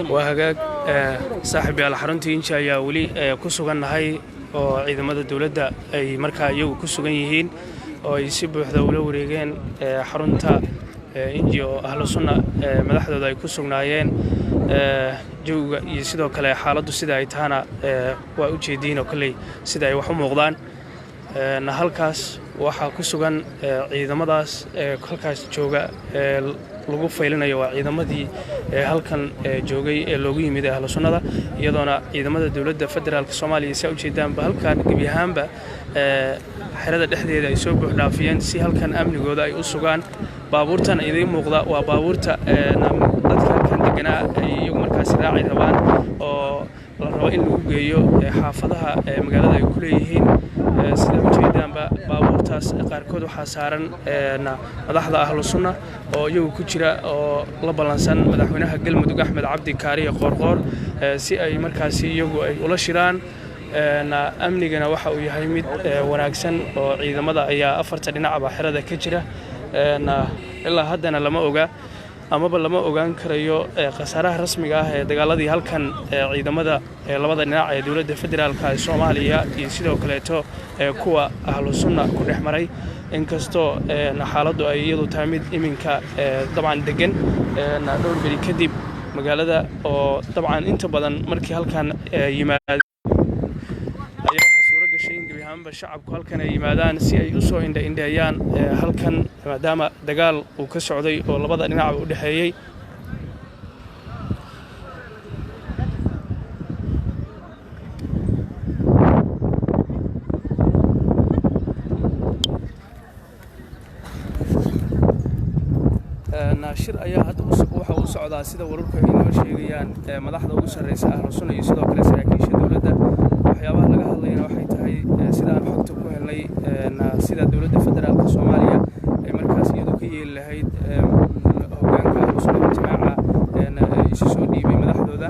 وهجاج صاحب على حرنتي إن شاء الله ولي كسوغان نهاي وعندما الدولة أي مركا يو كسوغان يهين ويسيبوا حذولا وريجين حرنتا إنجي أهل السنة مدحضة دا كسوغان نهايين جو يسيدو كلا حالة سيدا يتهانا وأوجيدين وكلي سيدا يوحو مغضان نهالكاس waxaa ku sugan ciidamadaas halkaas jooga lagu faylinayo waa ciidamadii halkan joogay ee loogu yimid ahlu sunnada iyadoona ciidamada dawladda federaalka Soomaaliya si u jeedaan halkan gabi ahaanba xerada dhexdeeda ay soo buux dhaafiyeen si halkan amnigooda ay u sugaan baabuurtan idin muuqda waa baabuurta dadka kan deganaa iyagu markaas raacay rabaan oo la rabo in lagu geeyo xaafadaha magaalada ay ku leeyihiin sida u jeedaanba baabuurtaas qaarkood waxa saaran madaxda ahlu sunna oo iyagu ku jira oo la balansan madaxweynaha galmudug Axmed Cabdi Kaariye Qoorqoor si ay markaas iyagu ay ula shiraan amnigana waxa uu yahay mid wanaagsan oo ciidamada ayaa afarta dhinacba xerada ka jira ilaa haddana lama oga amaba lama ogaan karayo qasaaraha rasmiga ah ee dagaaladii halkan ciidamada labada dhinac ee dawladda federaalka Soomaaliya iyo sidoo kale kuwa ahlu sunna ku dhexmaray inkastoo xaaladdu ay iyadu tahay mid iminka dabcan degan dhowr bari kadib magaalada oo dabcan inta badan markii halkan yimaado shacabku halkan ay yimaadaan si ay u soo indheeyaan halkan maadaama dagaal uu ka socday oo labada dhinac u dhaxeeyay naashir ayaa hadda waxa uu socdaa sida wararku ay noo sheegayaan madaxda ugu sareysa ahlu sunna iyo sidoo kale saraakiisha dawladda waxyaabaha laga hadlayna waxay tahay sidaan xogta ku helnay sida dawladda federaalka Soomaaliya ay markaas iyadu ka yeeli lahayd hoggaanka ahlu sunna jamaaca isu soo dhiibay madaxdooda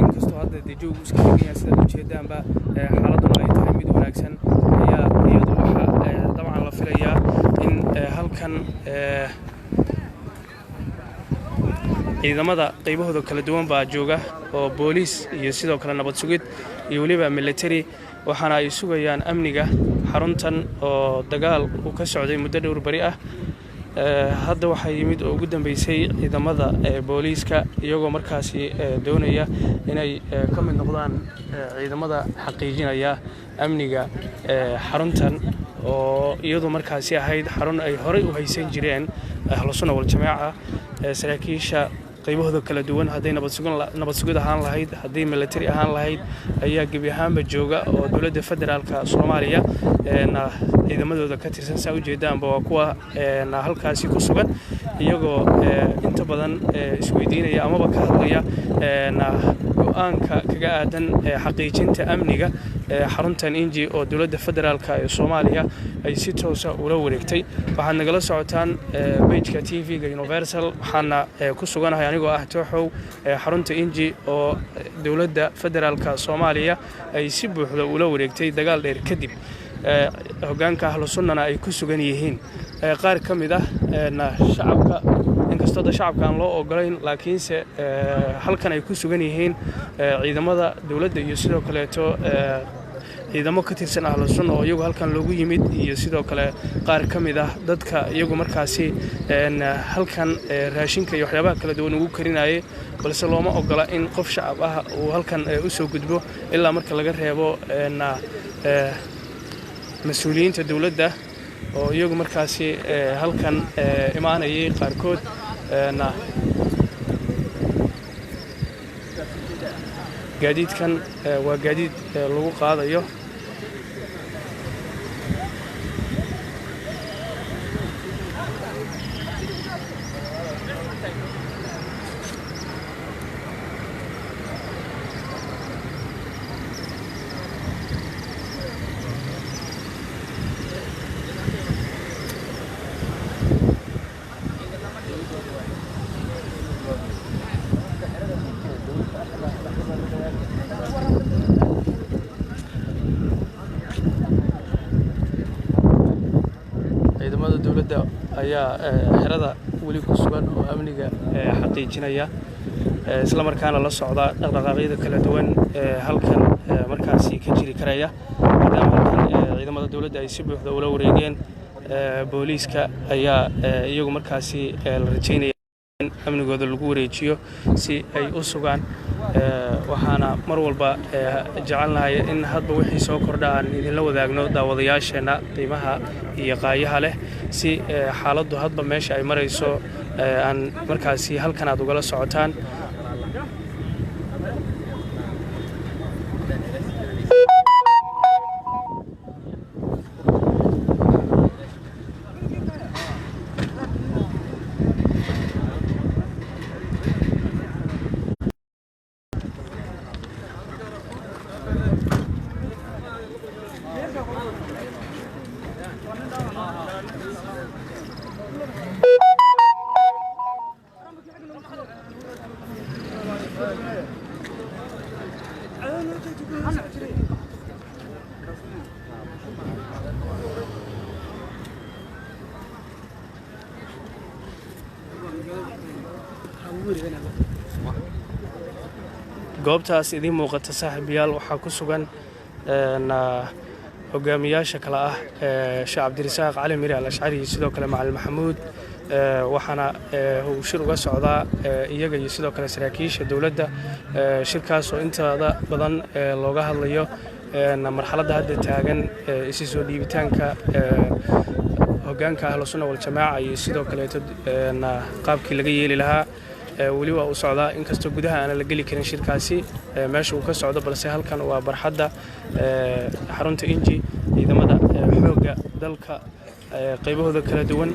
inkastoo hadda deejoog iska dhigaya sida u jeedaanba xaaladuna ay tahay mid wanaagsan ayaa iyadu waxa dabcan la filayaa in halkan ciidamada qaybahooda kala duwan baa jooga oo booliis iyo sidoo kale nabad sugid iyo waliba military waxaana ay sugayaan amniga xaruntan oo dagaal uu ka socday muddo dhowr bari ah hadda waxa yimid oo ugu dambeysay ciidamada booliiska iyagoo markaasi doonaya inay ka mid noqdaan ciidamada xaqiijinaya amniga xaruntan oo iyadu markaasi ahayd xarun ay horay u haysan jireen ahlu sunna wal jamaaca saraakiisha qaybahooda kala duwan haday nabad sugid ahaan lahayd haday military ahaan lahayd ayaa gabi ahaanba jooga oo dawladda federaalka Soomaaliya ciidamadooda ka tirsan saa u jeedaanba waa kuwa halkaasi ku sugan iyagoo inta badan isweydiinaya amaba ka hadlaya go'aanka kaga aadan xaqiijinta amniga xaruntan inji oo dawladda federaalka ee Soomaaliya ay si toos ah ula wareegtay waxaan nagala socotaan page-ka TV-ga Universal waxaana ku suganahay anigoo ah tooxow xarunta inji oo dawladda federaalka Soomaaliya ay si buuxda ula wareegtay dagaal dheer kadib hoggaanka ahlu sunnana ay ku sugan yihiin qaar ka mid ah shacabka inkastoo shacabka aan loo ogolayn laakiinse halkan ay ku sugan yihiin ciidamada dawladda iyo sidoo kale ciidamo ka tirsan ahlu sunna oo iyagu halkan loogu yimid iyo sidoo kale qaar ka mid ah dadka iyagu markaasi halkan raashinka iyo waxyaabaha kala duwan ugu karinayay balse looma ogola in qof shacab ah uu halkan u soo gudbo ilaa marka laga reebo mas'uuliyiinta dawladda oo iyagu markaasi halkan imaanayay qaarkood gaadiidkan waa gaadiid lagu qaadayo ciidamada dawladda ayaa xerada wali ku sugan oo amniga xaqiijinaya isla markaana la socda dhaqdhaqaaqyada kala duwan halkan markaasi ka jiri karaya maadaama halkan ciidamada dawladda ay si buuxda ula wareegeen booliiska ayaa iyagu markaasi la rajaynaya in amnigooda lagu wareejiyo si ay u sugaan waxaana mar walba jecelnahay in hadba wixii soo kordha aan idinla wadaagno daawadayaasheenna qiimaha iyo qaayaha leh si xaaladdu hadba meesha ay marayso aan markaasi halkan aad ugala socotaan goobtaas idin muuqata saaxiibayaal waxaa ku sugan hogaamiyaasha kala ah Sheekh Cabdirasaaq Cali Miri Al-Ashcari sidoo kale Macalin Maxamuud waxaana uu shir uga socdaa iyaga iyo sidoo kale saraakiisha dawladda shirkaas oo inta badan looga hadlayo marxaladda hadda taagan isi soo dhiibitaanka hoggaanka Ahlus Sunnah wal Jamaaca iyo sidoo kale qaabkii laga yeeli lahaa weli waa u socdaa inkastoo gudaha aan la geli karin shirkaasi meesha uu ka socdo balse halkan waa barxadda xarunta Inji ciidamada xoogga dalka qaybahooda kala duwan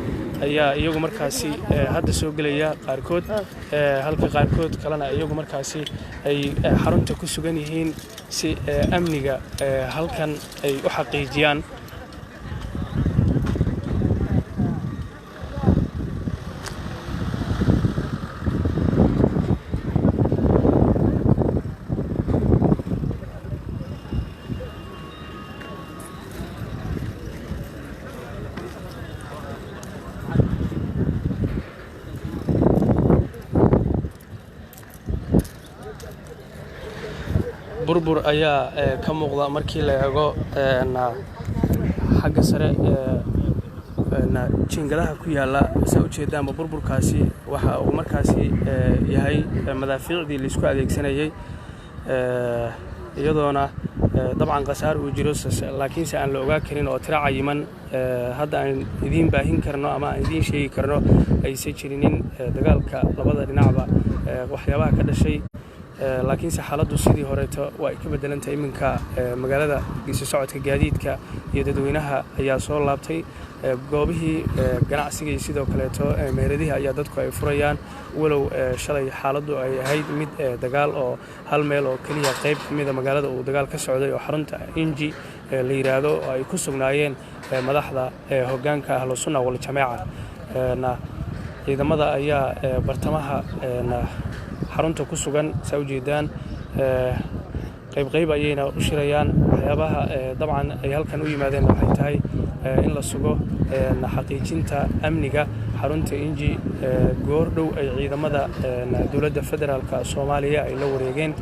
ayaa iyagu markaasi hadda soo gelaya qaarkood halka qaarkood kalena iyagu markaasi ay xarunta ku sugan yihiin si amniga halkan ay u xaqiijiyaan burbur ayaa ka muuqda markii la eego xagga sare jiingadaha ku yaala soo jeedaanba burburkaasi waxa uu markaasi yahay madaafiicdii la isku adeegsanayay iyadoona dabcan qasaar uu jiro laakiinse aan la ogaa karin oo tira cayiman hadda aan idiin baahin karno ama aan idiin sheegi karno aysan jirinin dagaalka labada dhinacba waxyaabaha ka dhashay laakiinse xaaladdu sidii horeeto waa ka bedelantahay iminka magaalada geesi socodka gaadiidka iyo dadweynaha ayaa soo laabtay goobihii ganacsiga iyo sidoo kaleeto meeradihii ayaa dadku ay furayaan walow shalay xaaladdu ay ahayd mid dagaal oo hal meel oo keliya qayb ka mida magaalada uu dagaal ka socday oo xarunta Inji la yiraahdo oo ay ku sugnaayeen madaxda hoggaanka Ahlus Sunnah wal Jamaaca ciidamada ayaa bartamaha xarunta ku sugan soo jeedaan qayb ayayna u shirayaan waxyaabaha dabcan ay halkan u yimaadeen waxay tahay in la sugo xaqiijinta amniga xarunta Inji goor dhow ay ciidamada dawladda federaalka Soomaaliya ay la wareegeen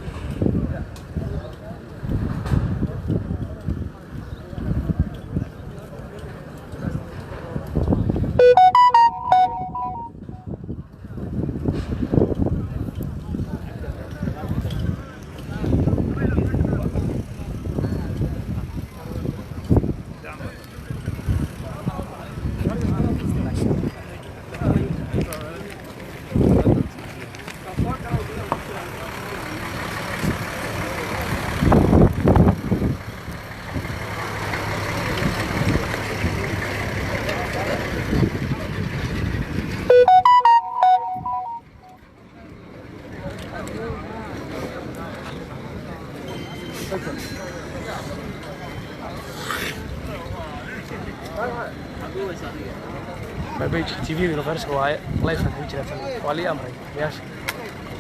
بيج تي في الغرس هو لايف في جراتنا ولي امري ياش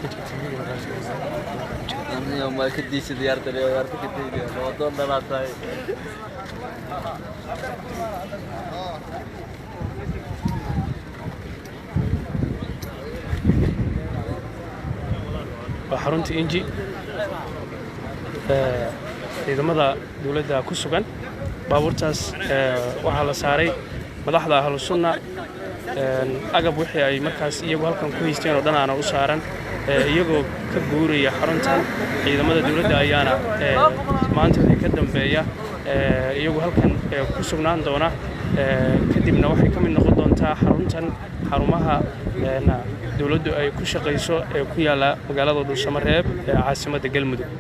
بيج تي في الغرس انا يوم ما كدي سيار تري يار كدي موضوع ما تاي xarunta inji ciidamada dawladda ku sugan baabuurtaas waxaa la saaray madaxda ahlu sunna agab wixii ay markaas iyagu halkan ku haysteen oo dhan aana u saaran iyagoo ka guuraya xaruntan ciidamada dawladda ayaana maanta wixii ka dambeeya iyagu halkan ku sugnaan doona kadibna waxay ka mid noqon doontaa xaruntan xarumaha dawladdu ay ku shaqayso ee ku yaala magaalada Dhuusamareeb ee caasimadda Galmudug.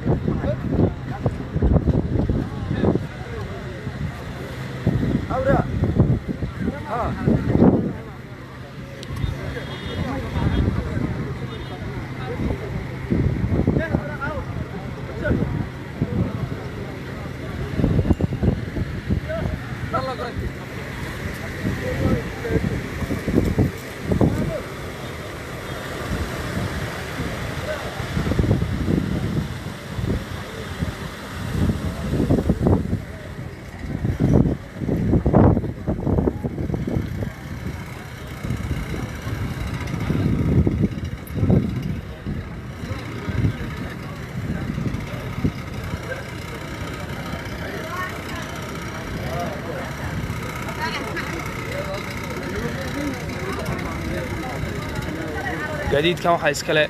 gaadiidkan waxaa iskale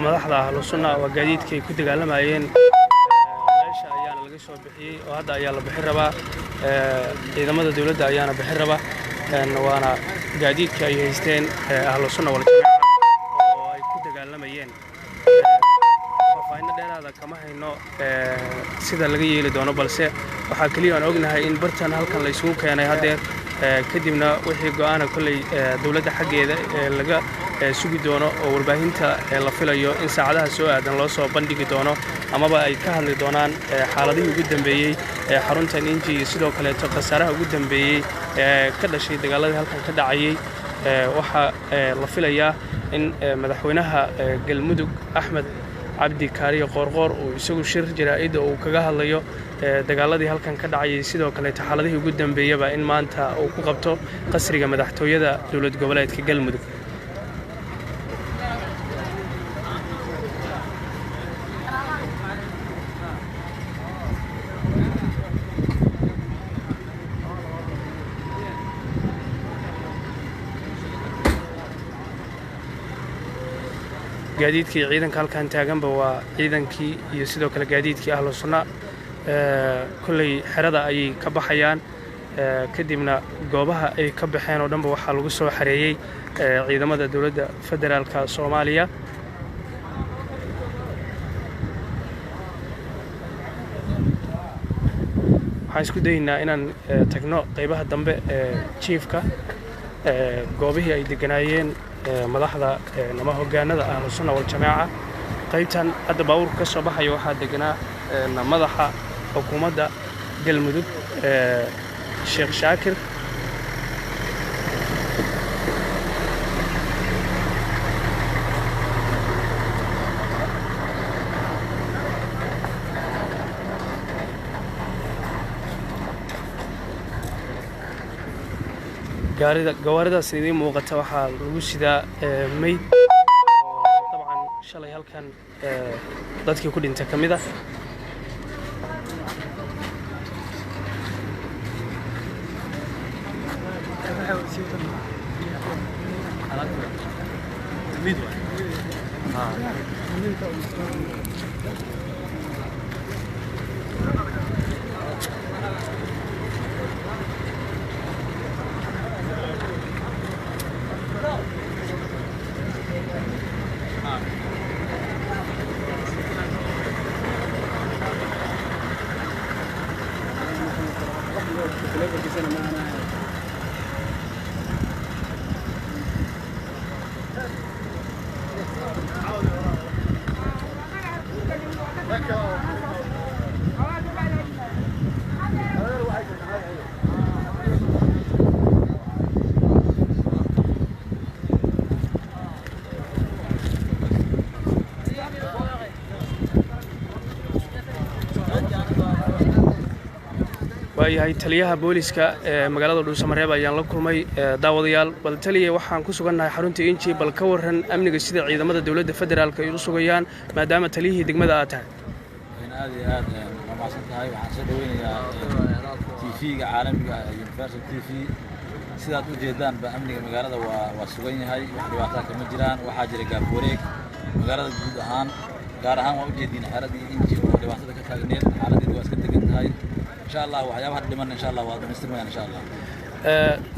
madaxda ahlu sunna waa gaadiidkay ku dagaalamayeen meesha ayaana laga soo bixiyey oo hadda ayaa la bixin rabaa ciidamada dawladda ayaana bixin raba waana gaadiidka ay haysteen ahlu sunna wal jamaaca oo ay ku dagaalamayeen faahfaahin dheeraad ah kama hayno sida laga yeeli doono balse waxaa kaliya aan ognahay in bartan halkan la isugu keenay hadeer kadibna wixii go'aana kulay dawladda xaggeeda laga sugi doono oo warbaahinta la filayo in saacadaha soo aadan loo soo bandhigi doono amaba ay ka hadli doonaan xaaladihii ugu dambeeyey xaruntan inji iyo sidoo kale khasaaraha ugu dambeeyey ka dhashay dagaaladii halkan ka dhacayay waxaa la filayaa in madaxweynaha Galmudug Axmed Cabdi Kaariyo Qoorqoor uu isagu shir jaraa'id uu kaga hadlayo dagaaladii halkan ka dhacayay sidoo kale xaaladihii ugu dambeeyaba in maanta uu ku qabto qasriga madaxtooyada dawlad goboleedka Galmudug. gaadiidkii ciidanka halkan taaganba waa ciidankii iyo sidoo kale gaadiidkii ahlu sunna kullay xerada ayay ka baxayaan kadibna goobaha ay ka baxeen oo dhanba waxaa lagu soo xareeyey ciidamada dawladda federaalka Soomaaliya. waxaan isku daynaa inaan tagno qaybaha dambe ee chiefka goobihii ay deganaayeen madaxda nama hogaanada ahlu sunna wal jamaaca qaybtan hadda baabuurka ka soo baxaya waxaa deganaa madaxa xukuumadda Galmudug Sheekh Shaakir gawaaridaas idiin muuqata waxaa lagu sidaa meyd dabcan shalay halkan dadkii ku dhintay ka mid ah waayahay taliyaha booliska magaalada Dhuusamareeb ayaan la kulmay daawadayaal bal taliye waxaan ku sugannahay xarunta Inji bal ka waran amniga sida ciidamada dawladda federaalka ay u sugayaan maadaama taliyihii degmada aad tahay aad iyo aad ma santahay waxaan soo dhaweynayaa TV-ga caalamiga Universal TV sidaad u jeedaan ba amniga magaalada waa sugan yahay wax dhibaato kama jiraan waxa jira gaab wareeg magaalada guud ahaan gaar ahaan waa u jeedin xaradii Inji oo dhibaatada ka taagneed xaaladii waa iska degan tahay insha Allah waxyaabaha dhiman insha Allah waa dhameystirmayaan insha Allah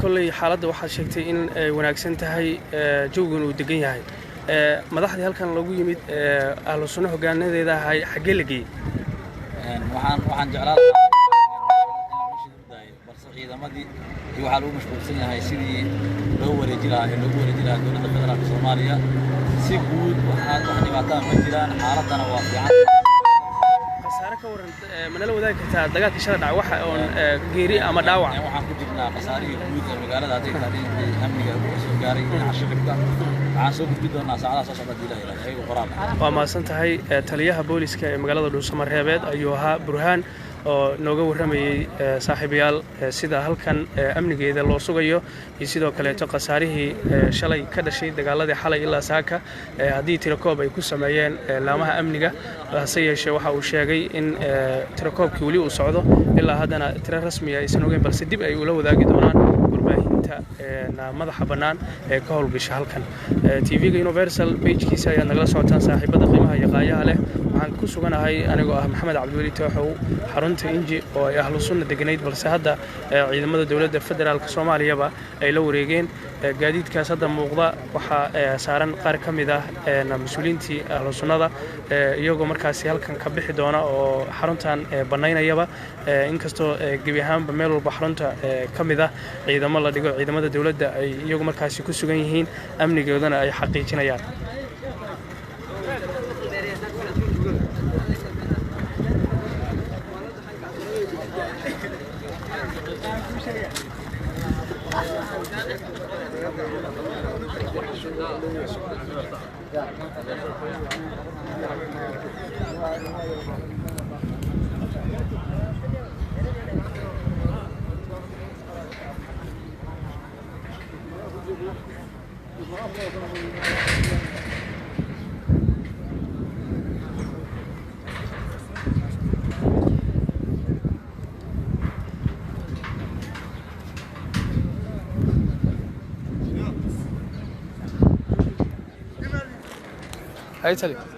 kulli xaaladda waxa sheegtay in ay wanaagsan tahay jooggan uu degan yahay madaxdii halkan lagu yimid ahlu sunno hogaanadeeda ahay xagee la geeyay waxaan jeclaan balse ciidamadii waxa lagu mashquulsan yahay sidii loo wareejin lahaa dowladda federaalka Soomaaliya si guud wax dhibaato ma jiraan xaaladana waa fiican qasaare ka waran manala wadaagi kartaa dagaalka shalay dhac waxa oo geeri ama dhaawac waxaan ku jirnaa qasaarihii guud ee magaalada hadii taariikhdii amniga uu soo gaaray shaqibka waxaan soo gudbi doonaa saacadaha soo socda Ilaahay ayagu qoraal waa maasan tahay taliyaha booliska ee magaalada Dhuusamareeb ayuu ahaa Burhaan oo nooga waramayay saaxiibayaal sida halkan amnigeeda loo sugayo iyo sidoo kale qasaarihii shalay ka dhashay dagaaladii xalay ilaa saaka hadii tirakoob ay ku sameeyeen laamaha amniga hase yeeshee waxa uu sheegay in tirakoobkii wali uu socdo ilaa haddana tiro rasmi ah aysan ogeyn balse dib ay ula wadaagi doonaan warbaahinta madaxa bannaan ee ka howlgasha halkan TV-ga Universal page-kiisa ayaad nagala socotaan saaxiibada qiimaha iyo qaayaha leh waxaan ku suganahay anigoo ah Maxamed Cabdiweli Tooxow xarunta Inji oo ay ahlu sunna deganayd balse hadda ciidamada dawladda federaalka Soomaaliya ay la wareegeen gaadiidkaas hadda muuqda waxa saaran qaar ka mid ah mas'uuliyiintii ahlu sunnada iyagoo markaasi halkan ka bixi doona oo xaruntan banaynayaba inkastoo gebi ahaanba meel walba xarunta ka mid ah ciidamo la dhigo ciidamada dawladda ay iyagu markaasi ku sugan yihiin amnigoodana ay xaqiijinayaan Hey, tell you.